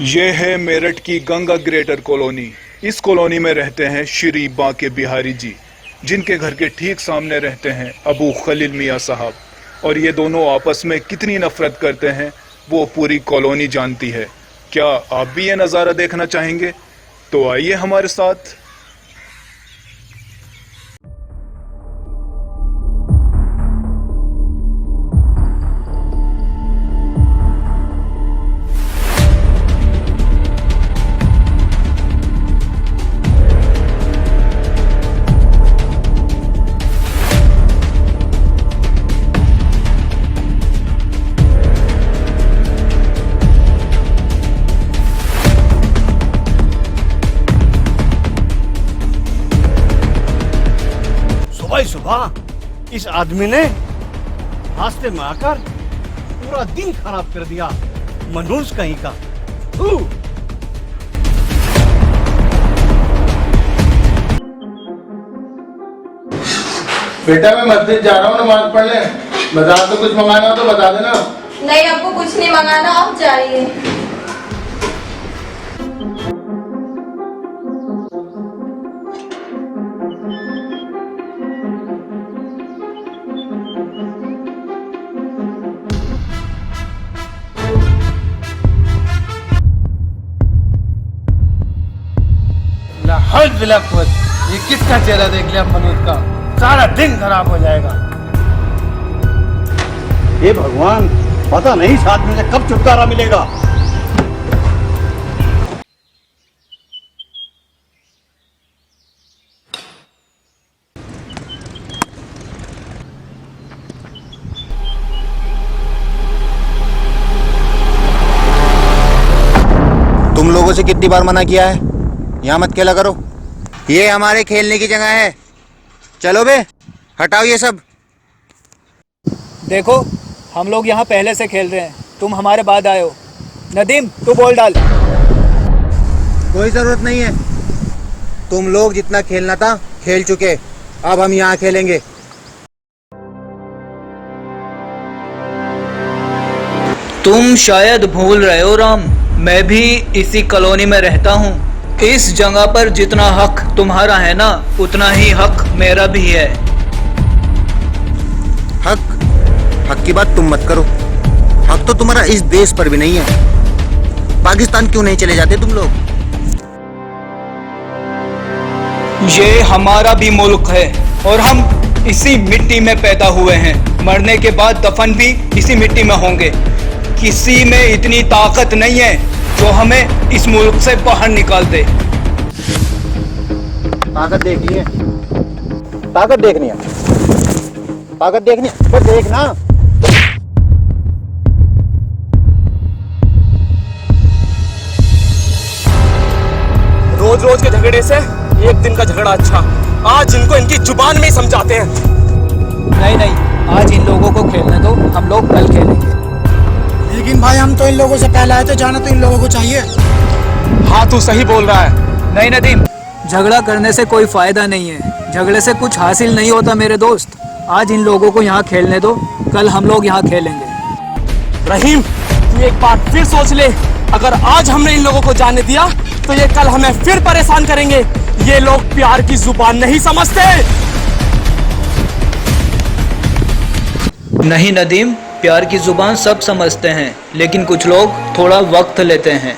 ये है मेरठ की गंगा ग्रेटर कॉलोनी। इस कॉलोनी में रहते हैं श्री बांके बिहारी जी, जिनके घर के ठीक सामने रहते हैं अबू खलील मियाँ साहब। और ये दोनों आपस में कितनी नफरत करते हैं वो पूरी कॉलोनी जानती है। क्या आप भी ये नज़ारा देखना चाहेंगे? तो आइए हमारे साथ। सुबह इस आदमी ने रास्ते में आकर पूरा दिन खराब कर दिया। मनूस कहीं का। बेटा मैं मस्जिद जा रहा हूँ नमाज पढ़ने। बाजार तो कुछ मंगाना हो तो बता देना। नहीं आपको कुछ नहीं मंगाना, आप जाइए। ये किसका चेहरा देख लिया मनोज का? सारा दिन खराब हो जाएगा। हे भगवान, पता नहीं इस आदमी से कब छुटकारा मिलेगा। तुम लोगों से कितनी बार मना किया है, यहाँ मत खेला करो। ये हमारे खेलने की जगह है। चलो बे, हटाओ ये सब। देखो हम लोग यहाँ पहले से खेल रहे हैं, तुम हमारे बाद आए हो। नदीम तू बॉल डाल। कोई जरूरत नहीं है, तुम लोग जितना खेलना था खेल चुके। अब हम यहाँ खेलेंगे। तुम शायद भूल रहे हो राम, मैं भी इसी कॉलोनी में रहता हूँ। इस जगह पर जितना हक तुम्हारा है ना, उतना ही हक मेरा भी है। हक की बात तुम मत करो। हक तो तुम्हारा इस देश पर भी नहीं है। पाकिस्तान क्यों नहीं चले जाते तुम लोग? ये हमारा भी मुल्क है और हम इसी मिट्टी में पैदा हुए हैं। मरने के बाद दफन भी इसी मिट्टी में होंगे। किसी में इतनी ताकत नहीं है जो हमें इस मुल्क से बाहर निकाल दे। ताकत देखनी है, ताकत देखनी है, ताकत देखनी है तो देखना। रोज रोज के झगड़े से एक दिन का झगड़ा अच्छा। आज इनको इनकी जुबान में ही समझाते हैं। नहीं, आज इन लोगों को खेलने दो, हम लोग कल खेलेंगे। लेकिन भाई हम तो इन लोगों से पहले आए थे, जाना तो इन लोगों को चाहिए। हाँ तू सही बोल रहा है। नहीं नदीम, झगड़ा करने से कोई फायदा नहीं है। झगड़े से कुछ हासिल नहीं होता मेरे दोस्त। आज इन लोगों को यहाँ खेलने दो, कल हम लोग यहाँ खेलेंगे। रहीम तू एक बार फिर सोच ले, अगर आज हमने इन लोगों को जाने दिया तो ये कल हमें फिर परेशान करेंगे। ये लोग प्यार की जुबान नहीं समझते। नहीं नदीम, प्यार की जुबान सब समझते हैं, लेकिन कुछ लोग थोड़ा वक्त लेते हैं।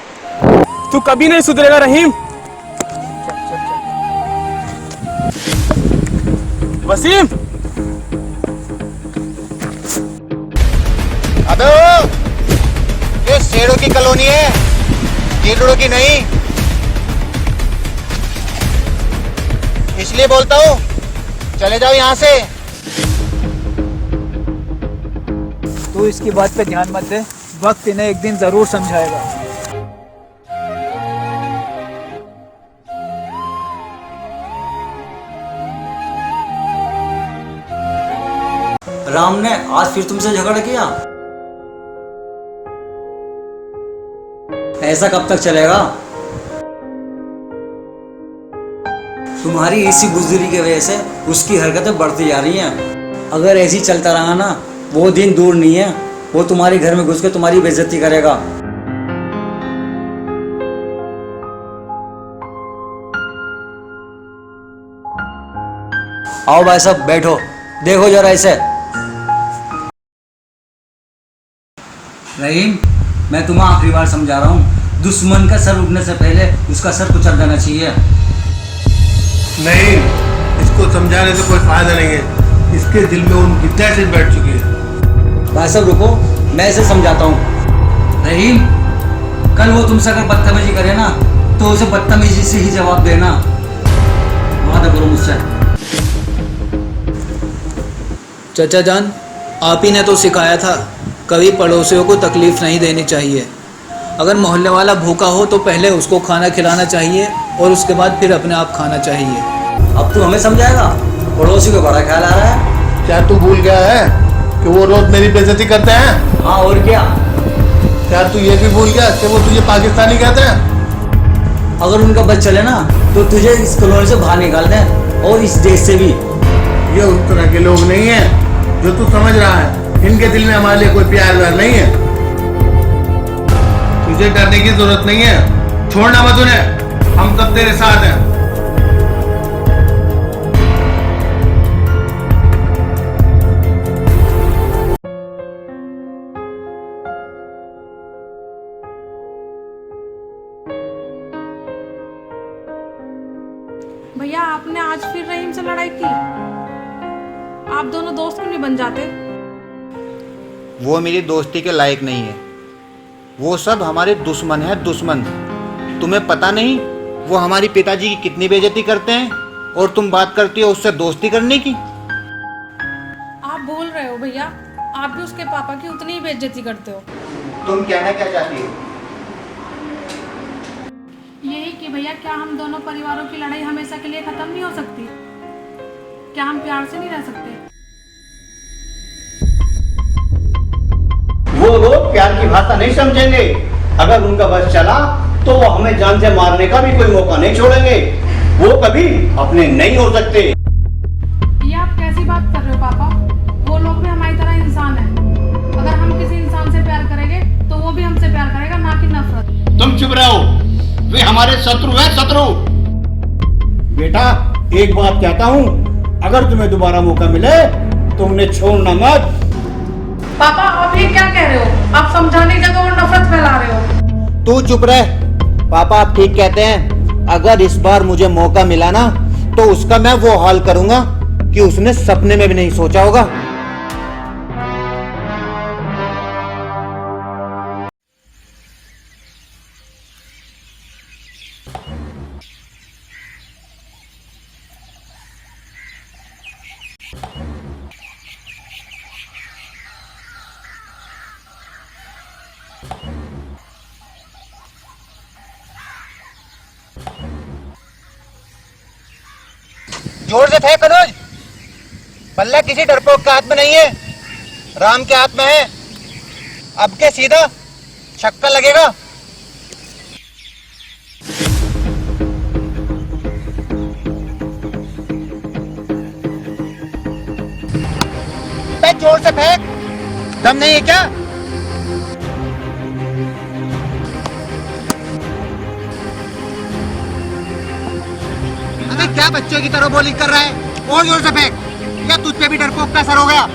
तू कभी नहीं सुधरेगा रहीम। वसीम, अबे ये शेरों की कॉलोनी है, गिद्धड़ों की नहीं। इसलिए बोलता हूँ चले जाओ यहाँ से। तू इसकी बात पे ध्यान मत दे, वक्त इन्हें एक दिन जरूर समझाएगा। राम ने आज फिर तुमसे झगड़ा किया? ऐसा कब तक चलेगा? तुम्हारी इसी बुजदिली की वजह से उसकी हरकतें बढ़ती जा रही हैं। अगर ऐसे ही चलता रहा ना, वो दिन दूर नहीं है, वो तुम्हारे घर में घुस के तुम्हारी बेइज्जती करेगा। आओ भाई साहब बैठो, देखो जरा इसे। रहीम, मैं तुम्हें आखिरी बार समझा रहा हूँ, दुश्मन का सर उठने से पहले उसका सर कुचल देना चाहिए। नहीं, इसको समझाने से कोई फायदा नहीं है। इसके दिल में उनकी तहसील बैठ चुकी है। भाई साहब रुको, मैं इसे समझाता हूँ। रहीम, कल वो तुमसे अगर बदतमीजी करे ना तो उसे बदतमीजी से ही जवाब देना। वादा करो मुझसे। चाचा जान, आप ही ने तो सिखाया था कभी पड़ोसियों को तकलीफ नहीं देनी चाहिए। अगर मोहल्ले वाला भूखा हो तो पहले उसको खाना खिलाना चाहिए और उसके बाद फिर अपने आप खाना चाहिए। अब तू हमें समझाएगा? पड़ोसी को बड़ा ख्याल आ रहा है। क्या तू भूल गया है कि वो रोज मेरी बेइज्जती करते हैं? हाँ और क्या। क्या तू ये भी भूल गया कि वो तुझे पाकिस्तानी कहते हैं? अगर उनका बस चले ना तो तुझे इस कॉलोनी से बाहर निकाल दें और इस देश से भी। ये उस तरह के लोग नहीं हैं जो तू समझ रहा है। इनके दिल में हमारे लिए कोई प्यार व्यार नहीं है। तुझे डरने की जरूरत नहीं है। छोड़ना मत उन्हें, हम सब तेरे साथ हैं। भैया आपने आज फिर रहीम से लड़ाई की। आप दोनों दोस्त क्यों नहीं बन जाते? वो मेरी दोस्ती के लायक नहीं है। वो सब हमारे दुश्मन है, दुश्मन। तुम्हें पता नहीं वो हमारी पिताजी की कितनी बेइज्जती करते हैं और तुम बात करती हो उससे दोस्ती करने की। आप भूल रहे हो भैया, आप भी उसके पापा की उतनी ही बेइज्जती करते हो। तुम कहना क्या चाहती हो? यही कि भैया क्या हम दोनों परिवारों की लड़ाई हमेशा के लिए खत्म नहीं हो सकती? क्या हम प्यार से नहीं रह सकते? वो लोग प्यार की भाषा नहीं समझेंगे। अगर उनका बस चला तो वो हमें जान से मारने का भी कोई मौका नहीं छोड़ेंगे। वो कभी अपने नहीं हो सकते। ये आप कैसी बात कर रहे हो पापा? वो लोग भी हमारी तरह इंसान हैं। अगर हम किसी इंसान से प्यार करेंगे तो वो भी हमसे प्यार करेगा, ना कि नफरत। तुम चुप रहो, वे हमारे शत्रु हैं, शत्रु। बेटा एक बात कहता हूँ, अगर तुम्हें दोबारा मौका मिले तो उन्हें छोड़ना मत। पापा आप ये क्या कह रहे हो? आप समझाने की जगह और नफरत फैला रहे हो। तू चुप रह। पापा आप ठीक कहते हैं। अगर इस बार मुझे मौका मिला ना तो उसका मैं वो हाल करूंगा कि उसने सपने में भी नहीं सोचा होगा। जोर से फेंक कनोज। बल्ला किसी डरपोक के हाथ में नहीं है, राम के हाथ में है। अब के सीधा छक्का लगेगा। जोर से फेंक, दम नहीं है क्या? अबे क्या बच्चों की तरह बॉलिंग कर रहा है? और जोर से फेंक, या तुझ पे भी डरपोक का असर हो गया?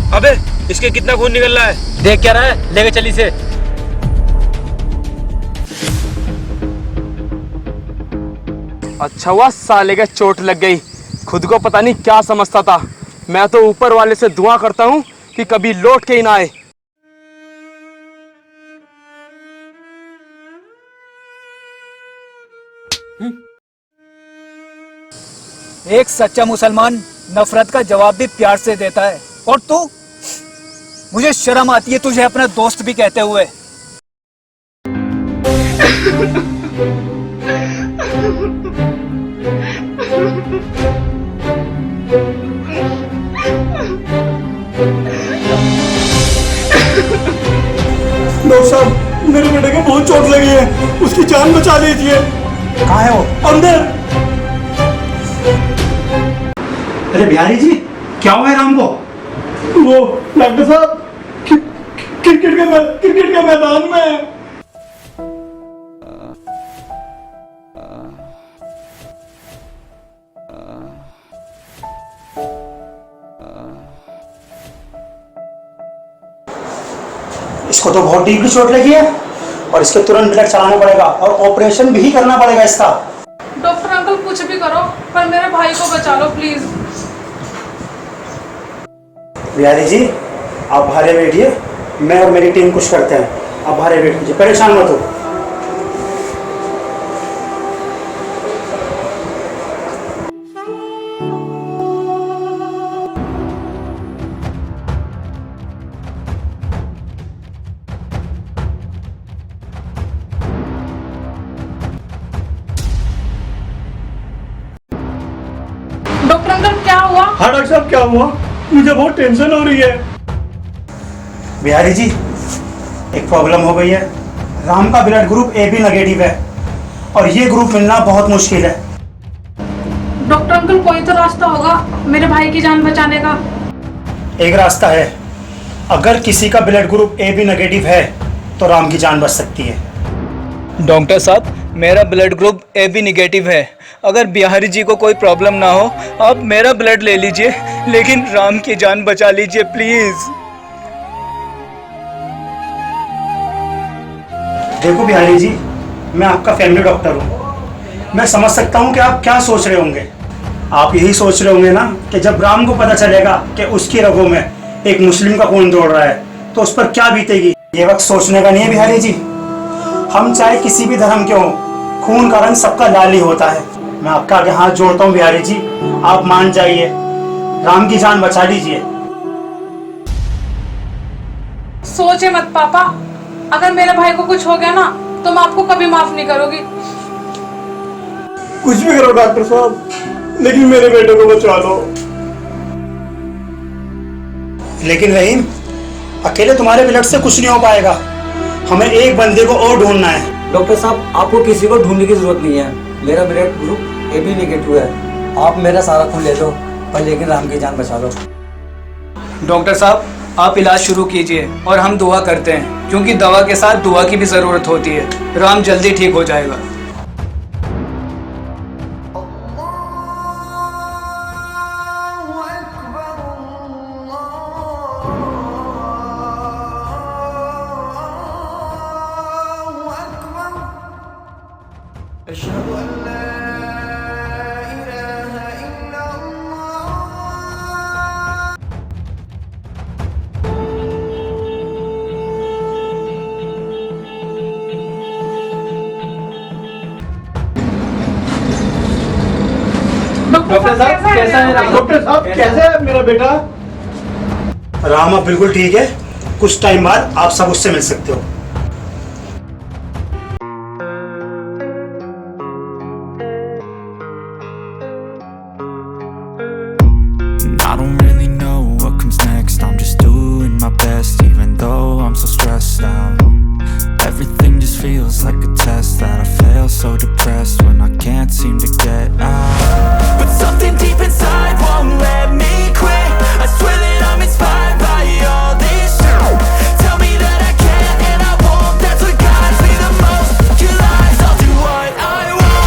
अबे इसके कितना खून निकल रहा है? देख क्या रहा है? लेके चली से। अच्छा हुआ साले के चोट लग गई। खुद को पता नहीं क्या समझता था। मैं तो ऊपर वाले से दुआ करता हूँ कि कभी लौट के ही ना आए। एक सच्चा मुसलमान नफरत का जवाब भी प्यार से देता है। और तू, मुझे शर्म आती है तुझे अपना दोस्त भी कहते हुए। डॉक्टर साहब, मेरे बेटे को बहुत चोट लगी है, उसकी जान बचा लीजिए। कहाँ है वो? अंदर। अरे बिहारी जी, क्या हुआ है राम को? वो डॉक्टर साहब क्रिकेट के मैदान में है। इसको तो बहुत डीपली चोट लगी है और इसके तुरंत ब्लड चलाना पड़ेगा और ऑपरेशन भी करना पड़ेगा इसका। डॉक्टर अंकल कुछ भी करो पर मेरे भाई को बचा लो प्लीज। बिहारी जी, आप बाहर बैठिए, मैं और मेरी टीम कुछ करते हैं। आप बाहर बैठ लीजिए, परेशान मत हो। डॉक्टर अंकल क्या हुआ? हाँ डॉक्टर साहब, क्या हुआ? मुझे बहुत टेंशन हो रही है। बिहारी जी, एक प्रॉब्लम हो गई है। राम का ब्लड ग्रुप AB नेगेटिव है और ये ग्रुप मिलना बहुत मुश्किल है। डॉक्टर अंकल कोई तो रास्ता होगा मेरे भाई की जान बचाने का। एक रास्ता है, अगर किसी का ब्लड ग्रुप AB नेगेटिव है तो राम की जान बच सकती है। डॉक्टर साहब, मेरा ब्लड ग्रुप AB नेगेटिव है। अगर बिहारी जी को कोई प्रॉब्लम ना हो, आप मेरा ब्लड ले लीजिए, लेकिन राम की जान बचा लीजिए प्लीज। देखो बिहारी जी, मैं आपका फैमिली डॉक्टर हूँ। मैं समझ सकता हूँ कि आप क्या सोच रहे होंगे। आप यही सोच रहे होंगे ना कि जब राम को पता चलेगा कि उसकी रगों में एक मुस्लिम का खून दौड़ रहा है तो उस पर क्या बीतेगी। ये वक्त सोचने का नहीं है बिहारी जी। हम चाहे किसी भी धर्म के हों, खून का रंग सबका लाल ही होता है। मैं आपका आगे हाथ जोड़ता हूँ बिहारी जी, आप मान जाइए, राम की जान बचा लीजिए। सोचे मत पापा, अगर मेरे भाई को कुछ हो गया ना तो मैं आपको कभी माफ नहीं करूंगी। कुछ भी करो डॉक्टर साहब, लेकिन मेरे बेटे को बचा लो। लेकिन रहीम, अकेले तुम्हारे ब्लड से कुछ नहीं हो पाएगा। हमें एक बंदे को और ढूंढना है। डॉक्टर साहब, आपको किसी को ढूंढने की जरूरत नहीं है। मेरा ब्लड ग्रुप AB नेगेटिव है। आप मेरा सारा खून ले लो, पर लेकिन राम की जान बचा लो। डॉक्टर साहब, आप इलाज शुरू कीजिए और हम दुआ करते हैं, क्योंकि दवा के साथ दुआ की भी जरूरत होती है। राम जल्दी ठीक हो जाएगा। डॉक्टर साहब कैसा है राम? डॉक्टर साहब कैसे है मेरा बेटा? राम अब बिल्कुल ठीक है। कुछ टाइम बाद आप सब उससे मिल सकते हो। I don't really know what comes next. I'm just doing my best, even though I'm so stressed out. Everything just feels like a test that I fail, so depressed when I can't seem to get out. But something deep inside won't let me quit. I swear that I'm inspired by all this shit. Tell me that I can and I won't. That's what guides me the most. Your lies, I'll do what I want.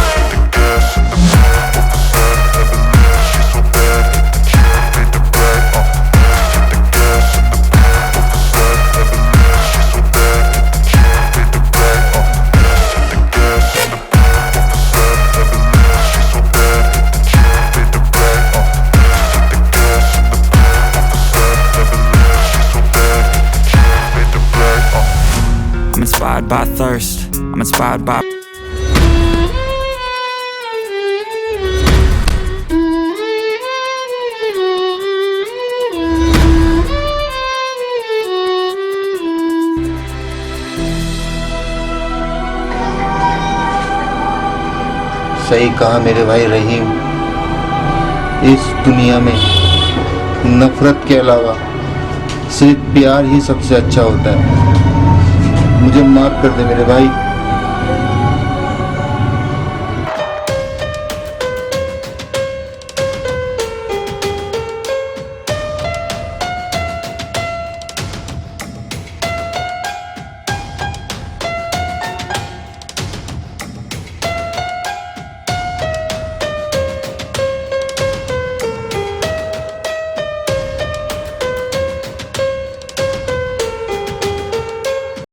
I'm inspired by thirst. I'm inspired by सही कहा मेरे भाई रहीम, इस दुनिया में नफरत के अलावा सिर्फ प्यार ही सबसे अच्छा होता है। मुझे माफ कर दे मेरे भाई।